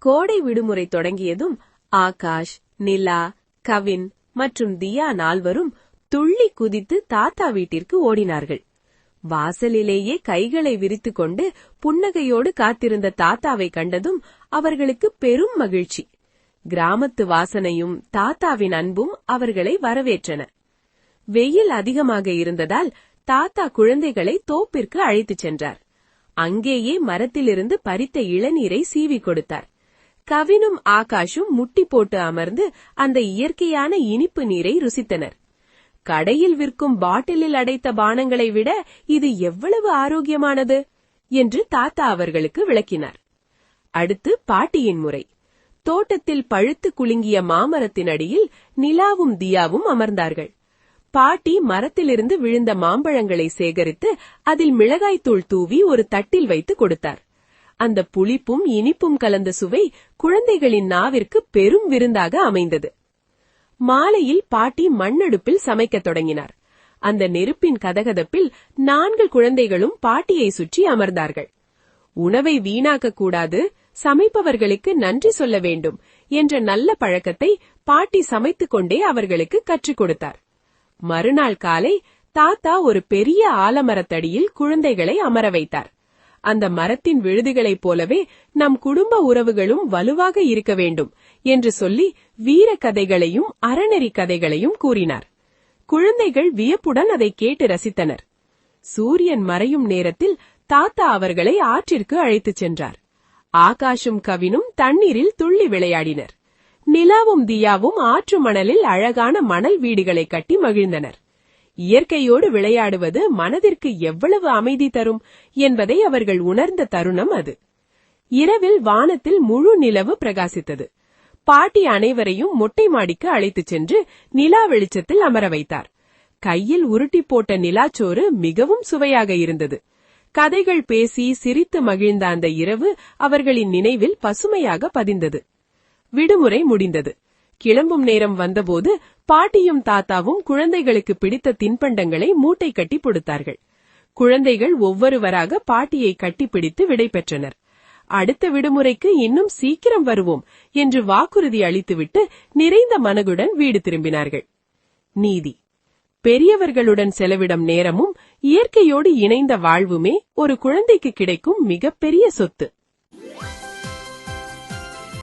கோடை விடுமுறை தொடங்கியதும் ஆகாஷ், நிலா, கவின் மற்றும் தியா நால்வரும் துள்ளி குதித்து தாத்தா வீட்டிற்கு ஓடினார்கள். வாசலிலேயே கைகளை விரித்துக் கொண்டு புன்னகையோடு காத்திருந்த தாத்தாவை கண்டதும் அவர்களுக்கு பெரும் மகிழ்ச்சி. கிராமத்து வாசனையும் தாத்தாவின் அன்பும் அவர்களை வரவேற்றன. வெயில் அதிகமாக இருந்ததால் தாத்தா குழந்தைகளை தோப்பிற்கு அழைத்துச் சென்றார். அங்கேயே மரத்திலிருந்து பறித்த இளநீரை சீவி கொடுத்தார். கவினும் ஆகாஷும் முட்டி போட்டு அமர்ந்து அந்த இயற்கையான இனிப்பு நீரை ருசித்தனர். கடையில் விற்கும் பாட்டிலில் அடைத்த பானங்களை விட இது எவ்வளவு ஆரோக்கியமானது என்று தாத்தா அவர்களுக்கு விளக்கினார். அடுத்து பாட்டியின் முறை. தோட்டத்தில் பழுத்து குலுங்கிய மாமரத்தின் அடியில் நிலாவும் தியாவும் அமர்ந்தார்கள். பாட்டி மரத்திலிருந்து விழுந்த மாம்பழங்களை சேகரித்து அதில் மிளகாய்த்தூள் தூவி ஒரு தட்டில் வைத்து கொடுத்தார். அந்த புளிப்பும் இனிப்பும் கலந்த சுவை குழந்தைகளின் நாவிற்கு பெரும் விருந்தாக அமைந்தது. மாலையில் பாட்டி மண்ணடுப்பில் சமைக்கத் தொடங்கினார். அந்த நெருப்பின் கதகதப்பில் 4 குழந்தைகளும் பாட்டியை சுற்றி அமர்ந்தார்கள். உணவை வீணாக்க கூடாது, சமைப்பவர்களுக்கு நன்றி சொல்ல வேண்டும் என்ற நல்ல பழக்கத்தை பாட்டி சமைத்துக் கொண்டே அவர்களுக்கு கற்றுக் கொடுத்தார். மறுநாள் காலை தாத்தா ஒரு பெரிய ஆலமரத்தடியில் குழந்தைகளை அமர வைத்தார். அந்த மரத்தின் விழுதுகளைப் போலவே நம் குடும்ப உறவுகளும் வலுவாக இருக்க வேண்டும் என்று சொல்லி வீர கதைகளையும் அறநெறி கதைகளையும் கூறினார். குழந்தைகள் வியப்புடன் அதை கேட்டு ரசித்தனர். சூரியன் மறையும் நேரத்தில் தாத்தா அவர்களை ஆற்றிற்கு அழைத்துச் சென்றார். ஆகாஷும் கவினும் தண்ணீரில் துள்ளி விளையாடினர். நிலாவும் தியாவும் ஆற்று மணலில் அழகான மணல் வீடுகளை கட்டி மகிழ்ந்தனர். இயற்கையோடு விளையாடுவது மனதிற்கு எவ்வளவு அமைதி தரும் என்பதை அவர்கள் உணர்ந்த தருணம் அது. இரவில் வானத்தில் முழு நிலவு பிரகாசித்தது. பாட்டி அனைவரையும் மொட்டை மாடிக்கு அழைத்துச் சென்று நிலா வெளிச்சத்தில் அமர வைத்தார். கையில் உருட்டி போட்ட நிலாச்சோறு மிகவும் சுவையாக இருந்தது. கதைகள் பேசி சிரித்து மகிழ்ந்த அந்த இரவு அவர்களின் நினைவில் பசுமையாக பதிந்தது. விடுமுறை முடிந்தது. கிளம்பும் நேரம் வந்தபோது பாட்டியும் தாத்தாவும் குழந்தைகளுக்கு பிடித்த தின்பண்டங்களை மூட்டை கட்டி கொடுத்தார்கள். குழந்தைகள் ஒவ்வொருவராக பாட்டியை கட்டிப்பிடித்து விடை பெற்றனர். அடுத்த விடுமுறைக்கு இன்னும் சீக்கிரம் வருவோம் என்று வாக்குறுதி அளித்துவிட்டு நிறைந்த மனதுடன் வீடு திரும்பினார்கள். நீதி: பெரியவர்களுடன் செலவிடும் நேரமும் இயற்கையோடு இணைந்த வாழ்வுமே ஒரு குழந்தைக்கு கிடைக்கும் மிகப்பெரிய சொத்து.